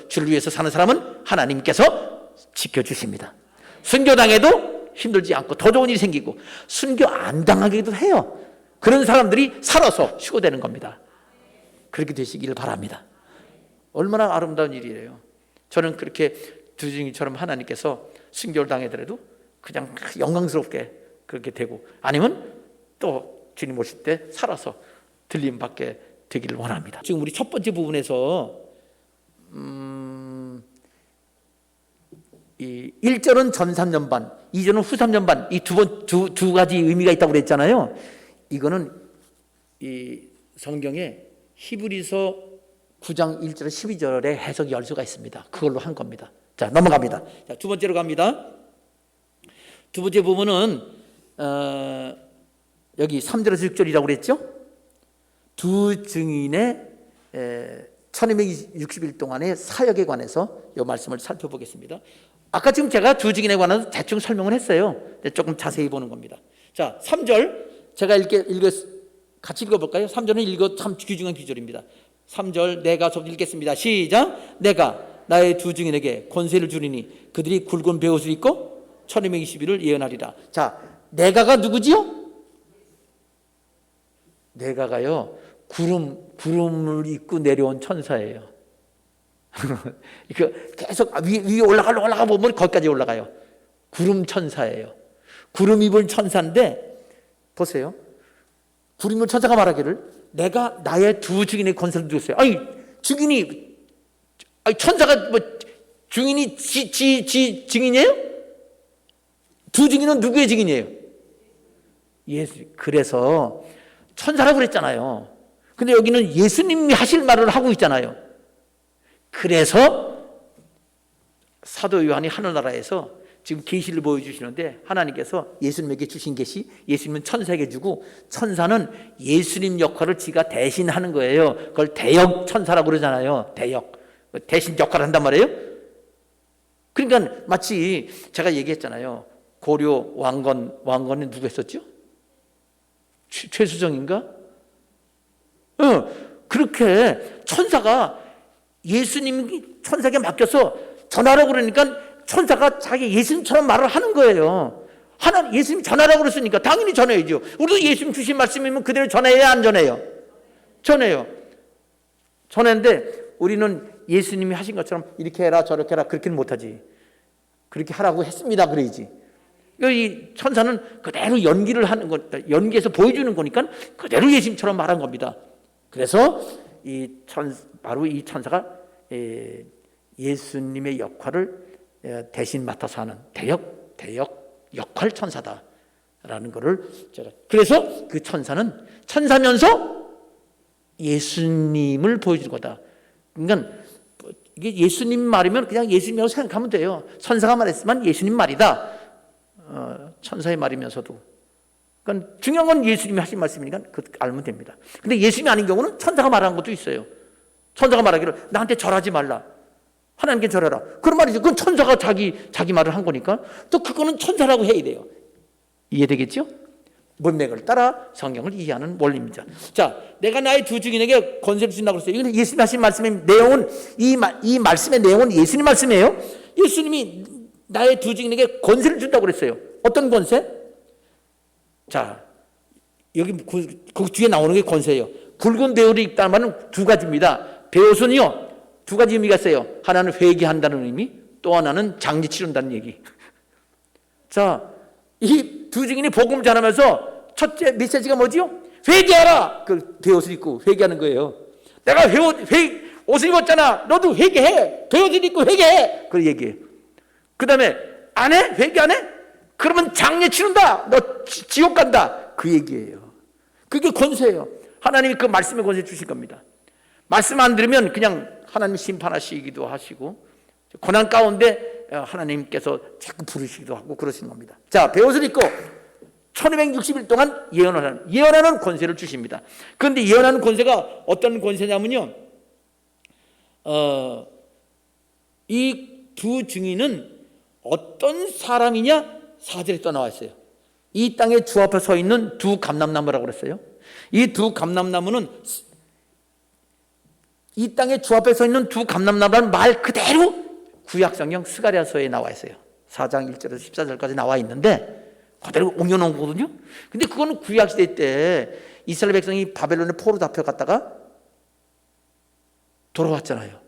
주를 위해서 사는 사람은 하나님께서 지켜주십니다. 순교당해도 힘들지 않고 더 좋은 일이 생기고, 순교 안 당하기도 해요. 그런 사람들이 살아서 휴거되는 겁니다. 그렇게 되시기를 바랍니다. 얼마나 아름다운 일이에요. 저는 그렇게 두 증인처럼 하나님께서 순교를 당하더라도 그냥 영광스럽게 그렇게 되고, 아니면 또 주님 오실 때 살아서 들림 받게 되기를 원합니다. 지금 우리 첫 번째 부분에서 이 1절은 전 3년 반, 2절은 후 3년 반, 이 두 가지 의미가 있다고 그랬잖아요. 이거는 이 성경에 히브리서 9장 1절에 12절에 해석 열수가 있습니다. 그걸로 한 겁니다. 자, 넘어갑니다. 자, 두 번째로 갑니다. 두 번째 부분은 여기 3절에서 6절이라고 그랬죠? 두 증인의 1260일 동안의 사역에 관해서 이 말씀을 살펴보겠습니다. 아까 지금 제가 두 증인에 관해서 대충 설명을 했어요. 조금 자세히 보는 겁니다. 자, 3절 제가 같이 읽어볼까요? 3절은 참 귀중한 기절입니다. 3절 내가 좀 읽겠습니다. 시작. 내가 나의 두 증인에게 권세를 주리니 그들이 굵은 베옷을 입고 1220일을 예언하리라. 자, 내가가 누구지요? 내가가요, 구름을 입고 내려온 천사예요. 계속 위에 올라가 보면 거기까지 올라가요. 구름 천사예요. 구름 입은 천사인데, 보세요. 구름 입은 천사가 말하기를 내가 나의 두 증인의 권세를 주었어요. 천사가 증인이 지 증인이에요? 두 증인은 누구의 증인이에요? 예수. 그래서 천사라고 그랬잖아요. 근데 여기는 예수님이 하실 말을 하고 있잖아요. 그래서 사도 요한이 하늘나라에서 지금 계시를 보여주시는데, 하나님께서 예수님에게 주신 계시, 예수님은 천사에게 주고, 천사는 예수님 역할을 지가 대신하는 거예요. 그걸 대역 천사라고 그러잖아요. 대역, 대신 역할을 한단 말이에요. 그러니까 마치 제가 얘기했잖아요. 고려 왕건은 누구 했었죠? 최수정인가? 그렇게 천사가 예수님이 천사에게 맡겨서 전하라고 그러니까 천사가 자기 예수님처럼 말을 하는 거예요. 예수님이 전하라고 그랬으니까 당연히 전해야죠. 우리도 예수님 주신 말씀이면 그대로 전해야 안 전해요? 전해요. 전했는데 우리는 예수님이 하신 것처럼 이렇게 해라 저렇게 해라 그렇게는 못하지. 그렇게 하라고 했습니다 그래야지. 이 천사는 그대로 연기를 하는 거, 연기해서 보여주는 거니까 그대로 예수님처럼 말한 겁니다. 그래서 바로 이 천사가 예수님의 역할을 대신 맡아서 하는 대역 역할 천사다라는 것을 제가, 그래서 그 천사는 천사면서 예수님을 보여주는 거다. 그러니까 이게 예수님 말이면 그냥 예수님이라고 생각하면 돼요. 천사가 말했지만 예수님 말이다. 천사의 말이면서도. 그러니까 중요한 건 예수님이 하신 말씀이니까 그 알면 됩니다. 근데 예수님이 아닌 경우는 천사가 말하는 것도 있어요. 천사가 말하기를 나한테 절하지 말라. 하나님께 절하라. 그런 말이죠. 그건 천사가 자기 말을 한 거니까 또 그거는 천사라고 해야 돼요. 이해되겠죠? 문맥을 따라 성경을 이해하는 원리입니다. 자, 내가 나의 두 증인에게 권세를 준다고 그랬어요. 이건 예수님 하신 말씀의 내용은 이 말씀의 내용은 예수님 말씀이에요. 예수님이 나의 두 증인에게 권세를 준다고 그랬어요. 어떤 권세? 자, 여기 그 뒤에 나오는 게 권세예요. 굵은 배옷을 입다는 말은 두 가지입니다. 배옷은요 두 가지 의미가 있어요. 하나는 회개한다는 의미, 또 하나는 장례 치른다는 얘기. 자, 이 두 증인이 복음을 전하면서 첫째 메시지가 뭐지요? 회개하라. 그 배옷을 입고 회개하는 거예요. 내가 옷을 입었잖아. 너도 회개해. 배옷을 입고 회개해. 그 얘기예요. 그 다음에 안 해? 회개 안 해? 그러면 장례 치른다. 너 지옥 간다. 그 얘기예요. 그게 권세예요. 하나님이 그 말씀의 권세 주신 겁니다. 말씀 안 들으면 그냥 하나님 심판하시기도 하시고 고난 가운데 하나님께서 자꾸 부르시기도 하고 그러시는 겁니다. 자, 배옷을 입고 1260일 동안 예언하는 권세를 주십니다. 그런데 예언하는 권세가 어떤 권세냐면요, 이 두 증인은 어떤 사람이냐? 4절에 또 나와 있어요. 이 땅에 주 앞에 서 있는 두 감람나무라고 그랬어요. 이 두 감람나무는 이 땅에 주 앞에 서 있는 두 감람나무라는 말 그대로 구약성경 스가랴서에 나와 있어요. 4장 1절에서 14절까지 나와 있는데 그대로 옮겨놓은 거거든요. 근데 그거는 구약시대 때 이스라엘 백성이 바벨론에 포로 잡혀갔다가 돌아왔잖아요.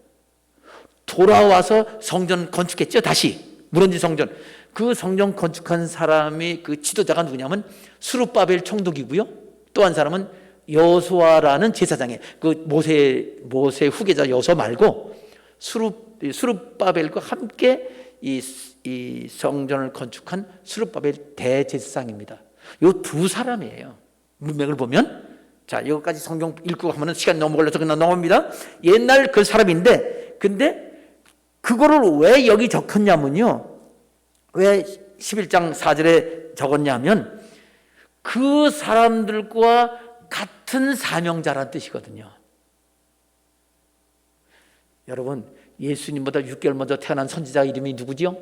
돌아와서 성전 건축했죠. 다시 무너진 성전. 그 성전 건축한 사람이 그 지도자가 누구냐면 스룹바벨 총독이고요. 또 한 사람은 여호수아라는 제사장이에요. 그 모세 후계자 여호수아 말고 스룹바벨과 함께 이 성전을 건축한 스룹바벨 대제사장입니다. 요 두 사람이에요. 문맥을 보면, 자, 여기까지 성경 읽고 하면 시간 너무 걸려서 그냥 넘어갑니다. 옛날 그 사람인데, 근데 그거를 왜 여기 적혔냐면요, 왜 11장 4절에 적었냐면 그 사람들과 같은 사명자란 뜻이거든요. 여러분, 예수님보다 6개월 먼저 태어난 선지자 이름이 누구지요?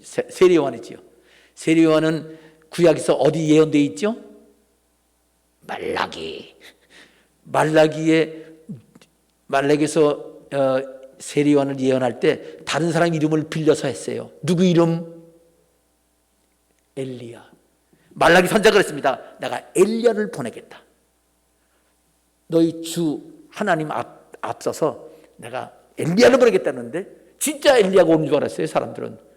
세리요한이지요. 세리요한은 구약에서 어디 예언되어 있죠? 말라기에서 세리요한을 예언할 때 다른 사람 이름을 빌려서 했어요. 누구 이름? 엘리야. 말라기 선지자가 그랬습니다. 내가 엘리야를 보내겠다. 너희 주 하나님 앞서서 내가 엘리야를 보내겠다는데 진짜 엘리야가 오는 줄 알았어요. 사람들은.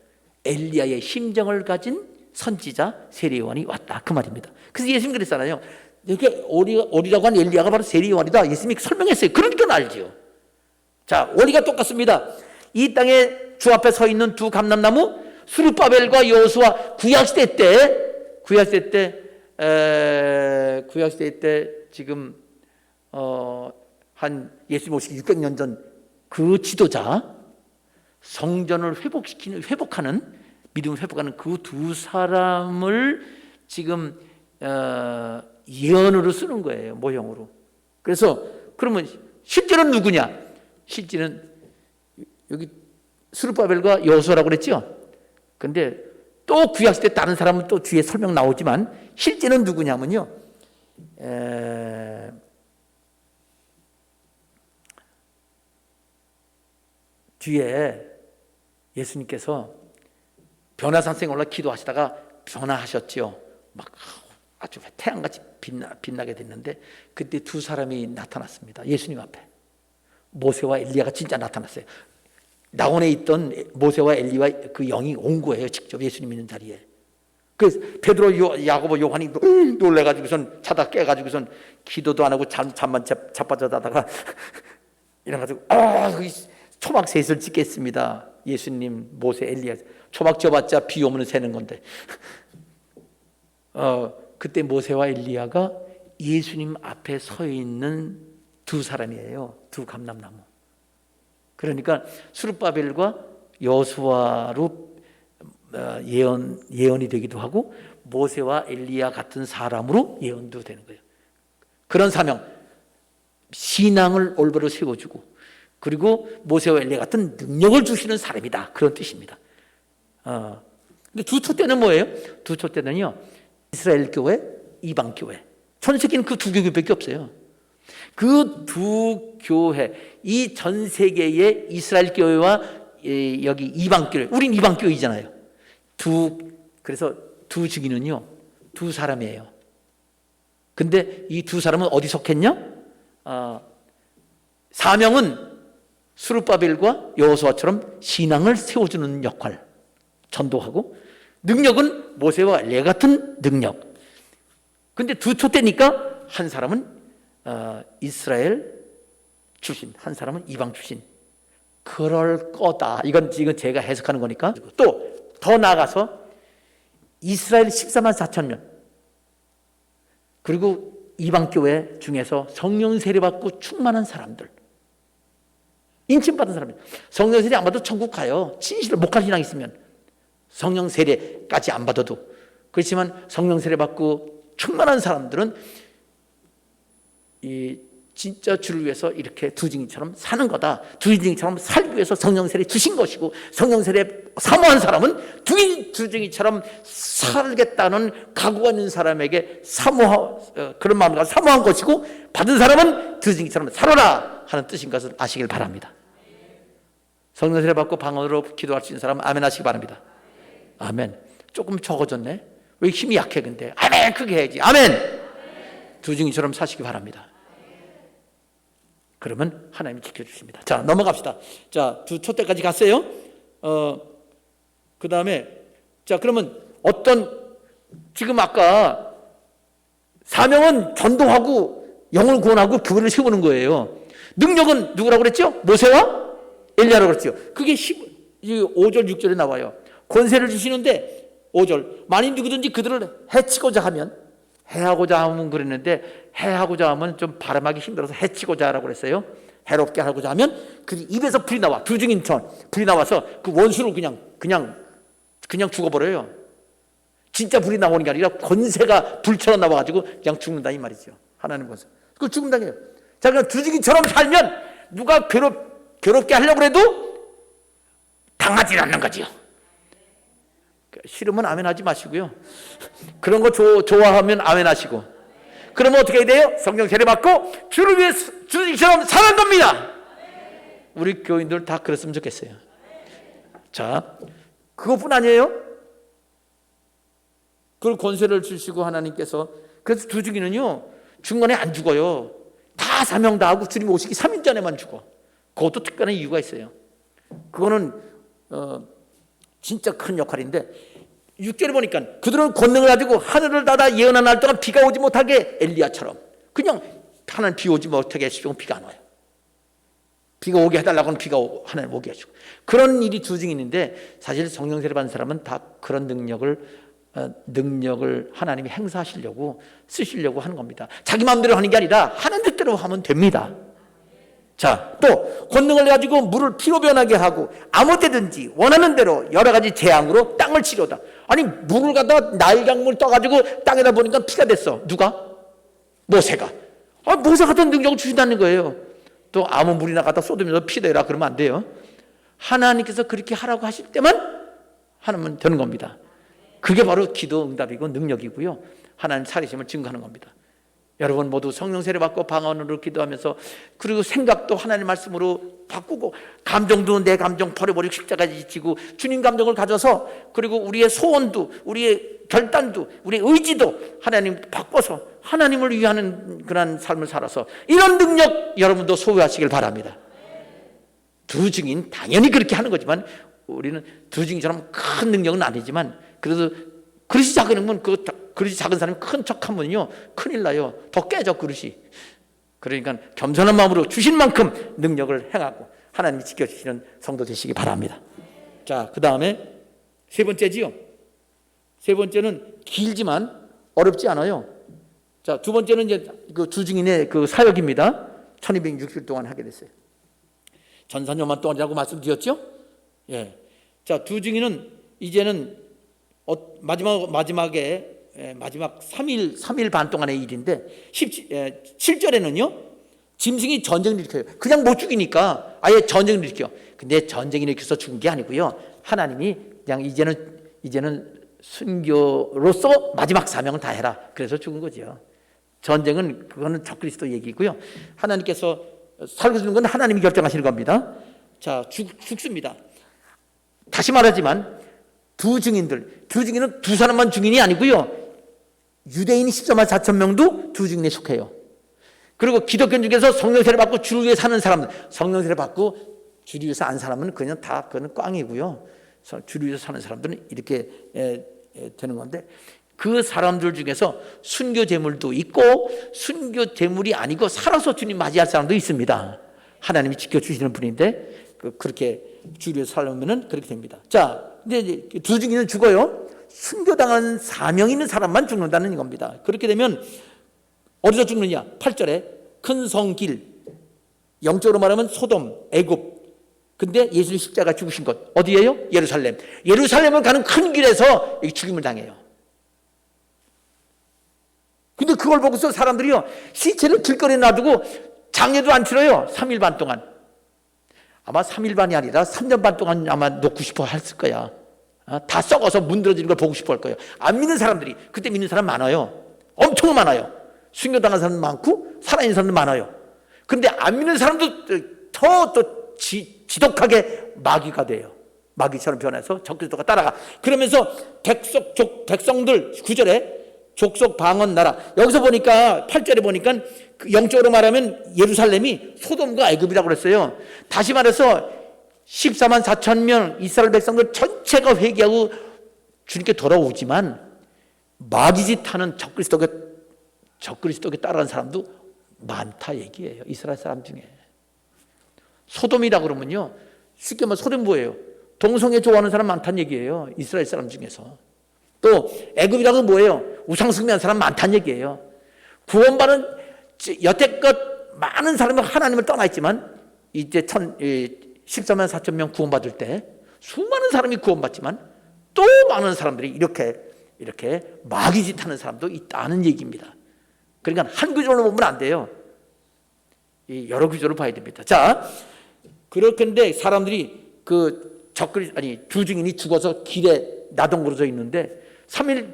엘리야의 심정을 가진 선지자 세리요한이 왔다, 그 말입니다. 그래서 예수님 그랬잖아요. 이렇게 오리라고 한 엘리야가 바로 세리요한이다. 예수님이 설명했어요. 그러니까 알지요. 자, 원리가 똑같습니다. 이 땅에 주 앞에 서 있는 두 감람나무, 스룹바벨과 여호수아, 구약시대 때 지금 한 예수님 오시기 600년 전 그 지도자, 성전을 회복하는, 믿음을 회복하는 그 두 사람을 지금 예언으로 쓰는 거예요. 모형으로. 그래서 그러면 실제로는 누구냐? 실제는 여기 스룹바벨과 여호수아라고 그랬죠. 근데 또 구약시대 다른 사람은 또 뒤에 설명 나오지만 실제는 누구냐면요, 뒤에 예수님께서 변화산성에 올라 기도하시다가 변화하셨죠. 막 아주 태양같이 빛나게 됐는데 그때 두 사람이 나타났습니다. 예수님 앞에. 모세와 엘리야가 진짜 나타났어요. 낙원에 있던 모세와 엘리와 그 영이 온 거예요. 직접 예수님 있는 자리에. 그래서 베드로, 야고보, 요한이 놀래가지고선 자다 깨가지고선 기도도 안 하고 잠만 자빠져 자다가 일어나가지고 초막셋을 짓겠습니다. 예수님, 모세, 엘리야. 초막 지어봤자 비 오면 새는 건데. 그때 모세와 엘리야가 예수님 앞에 서 있는 두 사람이에요. 두 감람나무. 그러니까 스룹바벨과 여호수아로 예언이 되기도 하고 모세와 엘리야 같은 사람으로 예언도 되는 거예요. 그런 사명, 신앙을 올바로 세워주고 그리고 모세와 엘리야 같은 능력을 주시는 사람이다. 그런 뜻입니다. 근데 두 촛대는 뭐예요? 두 촛대는요, 이스라엘 교회, 이방 교회. 전 세계는 그 두 교회밖에 없어요. 그 두 교회, 이 전 세계의 이스라엘 교회와 여기 이방 교회, 우린 이방 교회이잖아요. 그래서 두 증인은요, 두 사람이에요. 근데 이 두 사람은 어디 속했냐? 사명은 스룹바벨과 여호수아처럼 신앙을 세워주는 역할, 전도하고, 능력은 모세와 엘리야 같은 능력. 근데 두 촛대니까 한 사람은 이스라엘 출신, 한 사람은 이방 출신. 그럴 거다. 이건 제가 해석하는 거니까. 또 더 나아가서 이스라엘 14만 4천 명, 그리고 이방 교회 중에서 성령 세례 받고 충만한 사람들, 인침 받은 사람들. 성령 세례 안 받아도 천국 가요. 진실을 목할 신앙 있으면. 성령 세례까지 안 받아도. 그렇지만 성령 세례 받고 충만한 사람들은 이 진짜 주를 위해서 이렇게 두 증인처럼 사는 거다. 두 증인처럼 살기 위해서 성령 세례 주신 것이고, 성령 세례 사모한 사람은 두 증인처럼 살겠다는 각오가 있는 사람에게 그런 마음을 가지고 사모한 것이고, 받은 사람은 두 증인처럼 살아라 하는 뜻인 것을 아시길 바랍니다. 성령 세례 받고 방언으로 기도할 수 있는 사람은 아멘 하시기 바랍니다. 아멘. 조금 적어졌네. 왜 힘이 약해 근데? 아멘 크게 해야지. 아멘. 두 증인처럼 사시기 바랍니다. 그러면 하나님이 지켜주십니다. 자, 넘어갑시다. 자, 두 촛대까지 갔어요. 그 다음에, 자, 그러면 지금 아까 사명은 전도하고 영을 구원하고 교회를 세우는 거예요. 능력은 누구라고 그랬죠? 모세와 엘리야라고 그랬죠. 그게 5절, 6절에 나와요. 권세를 주시는데, 5절, 만일 누구든지 그들을 해치고자 하면, 해하고자 하면 그랬는데, 해하고자 하면 좀 발음하기 힘들어서 해치고자 하라고 그랬어요. 해롭게 하고자 하면 그 입에서 불이 나와. 두 증인처럼 불이 나와서 그 원수를 그냥 죽어버려요. 진짜 불이 나오는 게 아니라 권세가 불처럼 나와가지고 그냥 죽는다 이 말이죠. 하나님 권세. 그걸 죽는다고요. 자, 그럼 두 증인처럼 살면 누가 괴롭게 하려고 해도 당하지 않는 거지요. 싫으면 아멘 하지 마시고요. 그런 거 좋아하면 아멘 하시고. 그러면 어떻게 해야 돼요? 성령 세례 받고 주를 위해 주님처럼 사는 겁니다. 우리 교인들 다 그랬으면 좋겠어요. 자, 그것뿐 아니에요. 그걸 권세를 주시고 하나님께서. 그래서 두 증인은요, 중간에 안 죽어요. 다 사명 다 하고 주님 오시기 3일 전에만 죽어. 그것도 특별한 이유가 있어요. 그거는 진짜 큰 역할인데, 6절에 보니까 그들은 권능을 가지고 하늘을 닫아 예언한 날 동안 비가 오지 못하게, 엘리야처럼 그냥 하나님 비 오지 못하게 해주시고 비가 안 와요. 비가 오게 해달라고 하면 하나님 오게 해주고. 그런 일이 두 증인인데, 사실 성령 세례 받은 사람은 다 그런 능력을 하나님이 행사하시려고 쓰시려고 하는 겁니다. 자기 마음대로 하는 게 아니라 하는 뜻대로 하면 됩니다. 자, 또 권능을 가지고 물을 피로 변하게 하고 아무 때든지 원하는 대로 여러 가지 재앙으로 땅을 치료다. 아니, 물을 갖다가 날강물 떠가지고 땅에다 보니까 피가 됐어. 누가? 모세가. 모세가 같은 능력을 주신다는 거예요. 또 아무 물이나 갖다 쏟으면서 피 되라 그러면 안 돼요. 하나님께서 그렇게 하라고 하실 때만 하면 되는 겁니다. 그게 바로 기도 응답이고 능력이고요, 하나님 살리심을 증거하는 겁니다. 여러분 모두 성령 세례 받고 방언으로 기도하면서, 그리고 생각도 하나님 말씀으로 바꾸고, 감정도 내 감정 버려버리고 십자가에 지치고 주님 감정을 가져서, 그리고 우리의 소원도, 우리의 결단도, 우리의 의지도 하나님 바꿔서 하나님을 위하는 그런 삶을 살아서 이런 능력 여러분도 소유하시길 바랍니다. 두 증인 당연히 그렇게 하는 거지만, 우리는 두 증인처럼 큰 능력은 아니지만, 그래도 그릇이 작으면 그릇이 작은 사람이 큰 척하면요 큰일 나요. 더 깨져 그릇이. 그러니까 겸손한 마음으로 주신 만큼 능력을 행하고 하나님이 지켜주시는 성도 되시기 바랍니다. 자, 그 다음에 세 번째지요. 세 번째는 길지만 어렵지 않아요. 자, 두 번째는 이제 그 주중인의 그 사역입니다. 1260일 동안 하게 됐어요. 전산년만 동안이라고 말씀드렸죠? 예. 자, 주중인은 이제는 마지막에 마지막 3일 반 동안의 일인데 7절에는요 짐승이 전쟁을 일으켜요. 그냥 못 죽이니까 아예 전쟁을 일으켜. 근데 전쟁을 일으켜서 죽은 게 아니고요, 하나님이 그냥 이제는 순교로서 마지막 사명을 다 해라, 그래서 죽은 거죠. 전쟁은 그거는 적그리스도 얘기고요, 하나님께서 살고 죽는 건 하나님이 결정하시는 겁니다. 자, 죽습니다. 다시 말하지만 두 증인은 두 사람만 증인이 아니고요, 유대인 14만 4천 명도 두 증인에 속해요. 그리고 기독교 중에서 성령세례 받고 주를 위해 사는 사람들, 성령세례 받고 주를 위해서 안 사람은 그냥 다 그건 꽝이고요, 주를 위해서 사는 사람들은 이렇게 되는 건데, 그 사람들 중에서 순교 제물도 있고 순교 제물이 아니고 살아서 주님 맞이할 사람도 있습니다. 하나님이 지켜주시는 분인데 그렇게 주를 위해서 살려면 그렇게 됩니다. 자, 근데 두 증인은 죽어요. 순교당한 사명 있는 사람만 죽는다는 이겁니다. 그렇게 되면 어디서 죽느냐? 8절에 큰 성길, 영적으로 말하면 소돔, 애굽. 근데 예수님 십자가 죽으신 곳 어디예요? 예루살렘. 예루살렘을 가는 큰 길에서 죽임을 당해요. 근데 그걸 보고서 사람들이요, 시체를 길거리에 놔두고 장례도 안 치러요. 3일 반 동안. 아마 3일 반이 아니라 3년 반 동안 아마 놓고 싶어 했을 거야. 다 썩어서 문드러지는 걸 보고 싶어 할 거예요. 안 믿는 사람들이, 그때 믿는 사람 많아요. 엄청 많아요. 순교당한 사람도 많고 살아있는 사람도 많아요. 그런데 안 믿는 사람도 더 지독하게 마귀가 돼요. 마귀처럼 변해서 적그리스도가 따라가. 그러면서 백성들 9절에 족속 방언 나라, 여기서 보니까 8절에 보니까 영적으로 말하면 예루살렘이 소돔과 애굽이라고 그랬어요. 다시 말해서 14만 4천 명 이스라엘 백성들 전체가 회개하고 주님께 돌아오지만 마귀짓하는 적그리스도께 따라간 사람도 많다 얘기예요. 이스라엘 사람 중에. 소돔이라고 그러면요, 쉽게 말하면 소돔 뭐예요? 동성애 좋아하는 사람 많다는 얘기예요. 이스라엘 사람 중에서. 또 애굽이라고 뭐예요? 우상 숭배하는 사람 많다는 얘기예요. 구원받은 여태껏 많은 사람이 하나님을 떠나 있지만 이제 14만 4천 명 구원받을 때 수많은 사람이 구원받지만 또 많은 사람들이 이렇게 마귀짓하는 사람도 있다는 얘기입니다. 그러니까 한 구절로 보면 안 돼요. 여러 구절을 봐야 됩니다. 자, 그렇게인데 사람들이 두 증인이 죽어서 길에 나동그러져 있는데 3일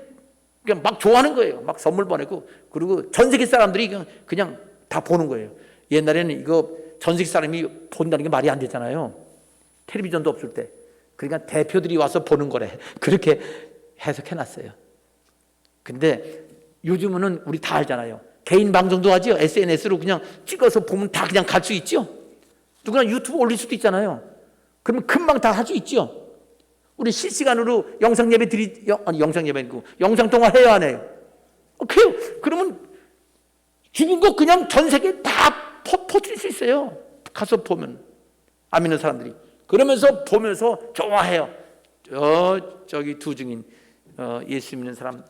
막 좋아하는 거예요. 막 선물 보내고, 그리고 전 세계 사람들이 그냥 다 보는 거예요. 옛날에는 이거 전 세계 사람이 본다는 게 말이 안 되잖아요. 텔레비전도 없을 때. 그러니까 대표들이 와서 보는 거래. 그렇게 해석해놨어요. 근데 요즘은 우리 다 알잖아요. 개인 방송도 하죠. SNS로 그냥 찍어서 보면 다 그냥 갈 수 있죠. 누구나 유튜브 올릴 수도 있잖아요. 그러면 금방 다 할 수 있죠. 우리 실시간으로 영상 예배 영상 예배고 영상 통화 해야 하네요. 오케이. 그러면 죽은 거 그냥 전 세계에 다 퍼뜨릴 수 있어요. 가서 보면 안 믿는 사람들이. 그러면서 보면서 좋아해요. 저기 두 증인 예수 믿는 사람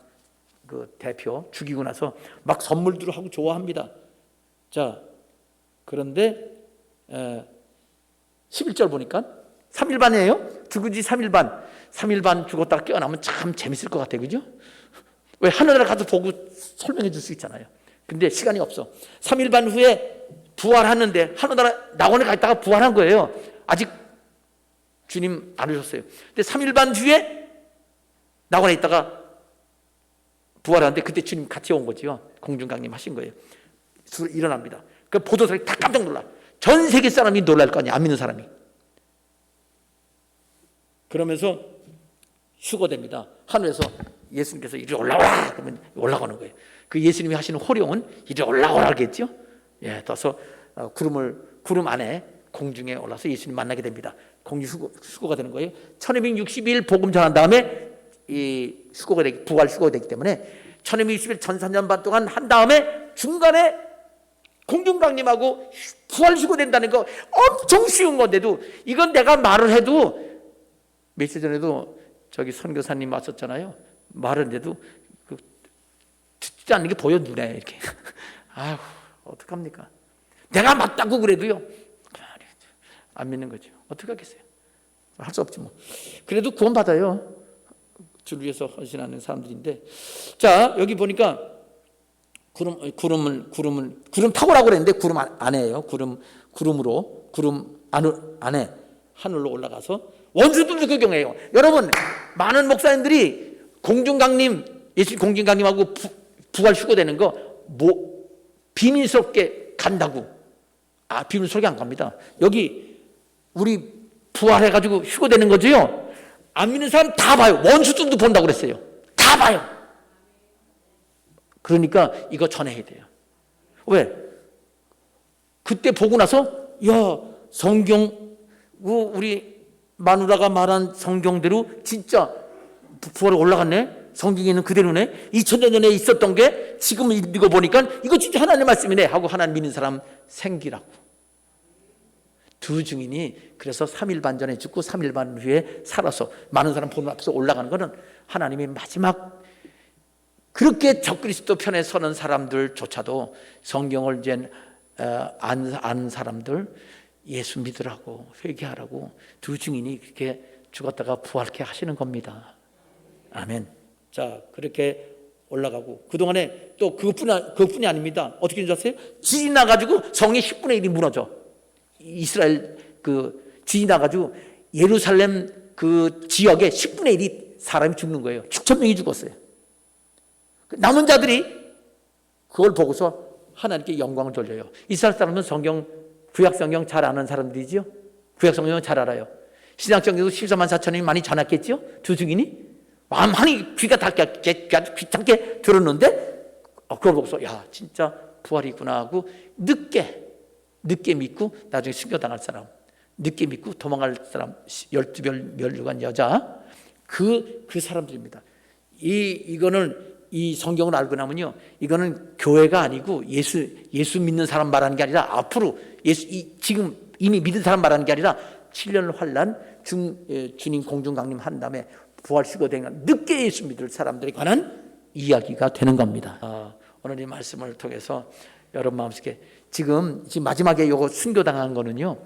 그 대표 죽이고 나서 막 선물들을 하고 좋아합니다. 자, 그런데 11절 보니까 3일 반이에요. 죽은 지 3일 반. 3일 반 죽었다가 깨어나면 참 재밌을 것 같아요. 그죠? 왜 하늘나라 가서 보고 설명해 줄 수 있잖아요. 근데 시간이 없어. 3일 반 후에 부활하는데 하늘나라 낙원에 가 있다가 부활한 거예요. 아직 주님 안 오셨어요. 근데 3일 반 뒤에 낙원에 있다가 부활하는데 그때 주님 같이 온 거지요. 공중강림 하신 거예요. 일어납니다. 그 보도사람이 다 깜짝 놀라. 전 세계 사람이 놀랄 거 아니야. 안 믿는 사람이. 그러면서 휴거됩니다. 하늘에서 예수님께서 이리 올라오라 그러면 올라가는 거예요. 그 예수님이 하시는 호령은 이리 올라오라겠죠. 예, 떠서 구름 안에 공중에 올라서 예수님 만나게 됩니다. 공중 휴거가 되는 거예요. 1260일 복음 전한 다음에 이 부활 휴거가 되기 때문에 1260일 1300년 반 동안 한 다음에 중간에 공중강림하고 부활시고 된다는 거 엄청 쉬운 건데도 이건 내가 말을 해도 며칠 전에도 저기 선교사님 왔었잖아요. 말을 해도 듣지 않는 게 보여 눈에 이렇게. 아휴 어떡합니까? 내가 맞다고 그래도요 안 믿는 거죠. 어떡하겠어요? 할 수 없지 뭐. 그래도 구원 받아요. 주를 위해서 헌신하는 사람들인데, 자 여기 보니까 구름 타고라고 그랬는데 구름 안에요. 구름 안에 하늘로 올라가서 원수들도 구경해요. 여러분 많은 목사님들이 예수 공중강림하고 부활 휴거되는 거 비밀스럽게 간다고. 비밀스럽게 안 갑니다. 여기 우리 부활해가지고 휴거되는 거죠. 안 믿는 사람 다 봐요. 원수들도 본다고 그랬어요. 다 봐요. 그러니까 이거 전해야 돼요. 왜? 그때 보고 나서 성경 우리 마누라가 말한 성경대로 진짜 부활에 올라갔네. 성경에 있는 그대로네. 2000년 전에 있었던 게 지금 읽어보니까 이거 진짜 하나님의 말씀이네 하고 하나님 믿는 사람 생기라고. 두 증인이 그래서 3일 반 전에 죽고 3일 반 후에 살아서 많은 사람 보는 앞에서 올라가는 것은 하나님의 마지막, 그렇게 적그리스도 편에 서는 사람들조차도 성경을 이제 아는 사람들 예수 믿으라고 회개하라고 두 증인이 그렇게 죽었다가 부활케 하시는 겁니다. 아멘. 자 그렇게 올라가고 그동안에 또 그것뿐이 아닙니다. 어떻게 된 줄 아세요? 지진이 나가지고 성의 10분의 1이 무너져. 이스라엘 지진이 나가지고 예루살렘 그 지역에 10분의 1이 사람이 죽는 거예요. 6,000명이 죽었어요. 남은 자들이 그걸 보고서 하나님께 영광을 돌려요. 이스라엘 사람은 구약 성경 잘 아는 사람들이지요. 구약 성경 잘 알아요. 신약 성경도 14만 4천이 많이 전했겠죠. 두 증인이 많이 귀가 귀찮게 들었는데 그걸 보고서 야 진짜 부활이구나 하고 늦게 믿고 나중에 순교당할 사람, 늦게 믿고 도망갈 사람, 12별 멸류관 여자, 그 사람들입니다. 이거는 이 성경을 알고 나면요, 이거는 교회가 아니고 예수 믿는 사람 말하는 게 아니라 앞으로 지금 이미 믿은 사람 말하는 게 아니라 7년 환란 주님 공중 강림한 다음에 부활 휴거된 늦게 예수 믿을 사람들에 관한 이야기가 되는 겁니다. 오늘 이 말씀을 통해서 여러분 마음속에 지금 마지막에 요거 순교당한 거는요,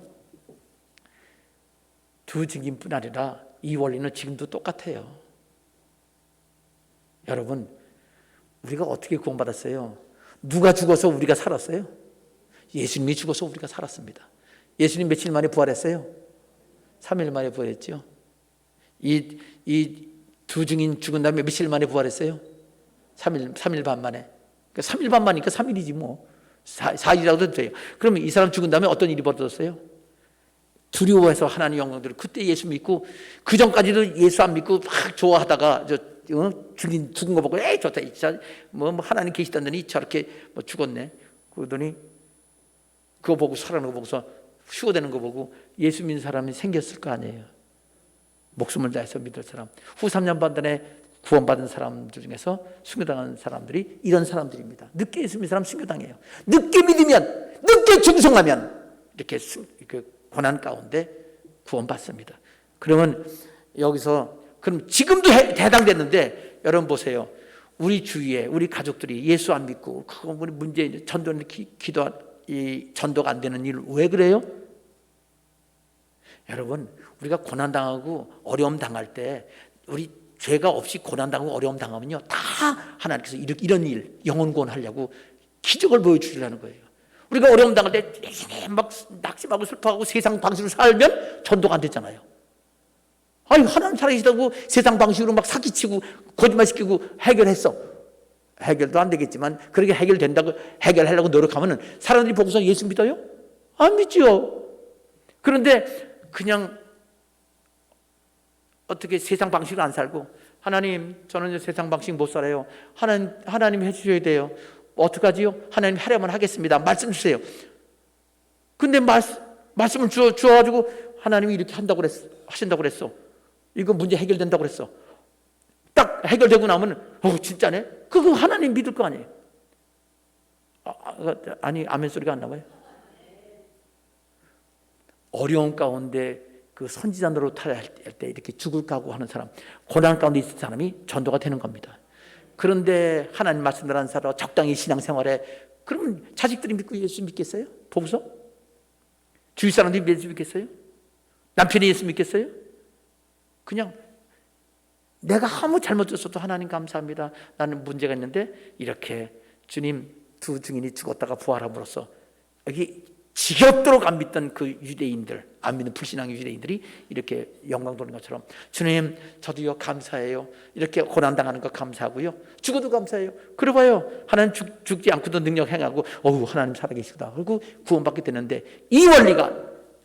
두 증인뿐 아니라 이 원리는 지금도 똑같아요. 여러분 우리가 어떻게 구원받았어요? 누가 죽어서 우리가 살았어요? 예수님이 죽어서 우리가 살았습니다. 예수님 며칠 만에 부활했어요? 3일 만에 부활했죠. 이 두 증인 죽은 다음에 며칠 만에 부활했어요? 3일 반 만에. 그러니까 3일 반 만이니까 3일이지 뭐. 4일이라도 돼요. 그러면 이 사람 죽은 다음에 어떤 일이 벌어졌어요? 두려워해서 하나님 영광들을 그때 예수 믿고 그 전까지도 예수 안 믿고 막 좋아하다가 죽은 거 보고 에이 좋다 진짜 뭐 하나님 계시다더니 저렇게 죽었네. 그러더니 그거 보고 살아나는 거 보고서 휴거되는 거 보고 예수 믿는 사람이 생겼을 거 아니에요. 목숨을 다해서 믿을 사람. 후 3년 반전에 구원받은 사람들 중에서 순교당한 사람들이 이런 사람들입니다. 늦게 예수 믿는 사람 순교당해요. 늦게 믿으면, 늦게 충성하면 이렇게 고난 가운데 구원받습니다. 그러면 여기서 그럼 지금도 해당됐는데 여러분 보세요. 우리 주위에 우리 가족들이 예수 안 믿고 그거 우리 문제 전도는 전도가 안 되는 일 왜 그래요? 여러분 우리가 고난 당하고 어려움 당할 때 우리 죄가 없이 고난 당하고 어려움 당하면요 다 하나님께서 이런 일 영혼 구원하려고 기적을 보여주시려는 거예요. 우리가 어려움 당할 때 막 낙심하고 슬퍼하고 세상 방식으로 살면 전도가 안 되잖아요. 아니 하나님 살아계시다고 세상 방식으로 막 사기치고 거짓말시키고 해결했어. 해결도 안 되겠지만 그렇게 해결된다고 해결하려고 노력하면 사람들이 보고서 예수 믿어요? 안 믿죠. 그런데 그냥 어떻게 세상 방식으로 안 살고 하나님 저는 세상 방식 못 살아요. 하나님 해주셔야 돼요. 어떡하지요? 하나님 하려면 하겠습니다. 말씀 주세요. 근데 말씀을 주어가지고 하나님이 이렇게 하신다고 그랬어. 이거 문제 해결된다고 그랬어. 딱 해결되고 나면 진짜네? 그거 하나님 믿을 거 아니에요. 아니 아멘 소리가 안 나와요. 어려운 가운데 그 선지자 노릇할 때 이렇게 죽을 각오 하는 사람, 고난 가운데 있는 사람이 전도가 되는 겁니다. 그런데 하나님 말씀을 안 살아 적당히 신앙생활에, 그러면 자식들이 믿고 예수 믿겠어요? 보고서? 주위 사람들이 예수 믿겠어요? 남편이 예수 믿겠어요? 그냥 내가 아무 잘못했어도 하나님 감사합니다, 나는 문제가 있는데, 이렇게 주님 두 증인이 죽었다가 부활함으로써 여기 지겹도록 안 믿던 그 유대인들, 안 믿는 불신앙의 유대인들이 이렇게 영광 돌리는 것처럼, 주님 저도요 감사해요, 이렇게 고난당하는 거 감사하고요, 죽어도 감사해요. 그래 봐요, 하나님 죽지 않고도 능력 행하고 어우 하나님 살아계시다, 그리고 구원받게 되는데, 이 원리가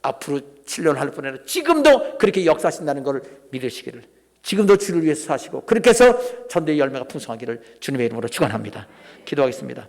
앞으로 7년 할 뿐 아니라 지금도 그렇게 역사하신다는 걸 믿으시기를, 지금도 주를 위해서 사시고 그렇게 해서 전도의 열매가 풍성하기를 주님의 이름으로 축원합니다. 기도하겠습니다.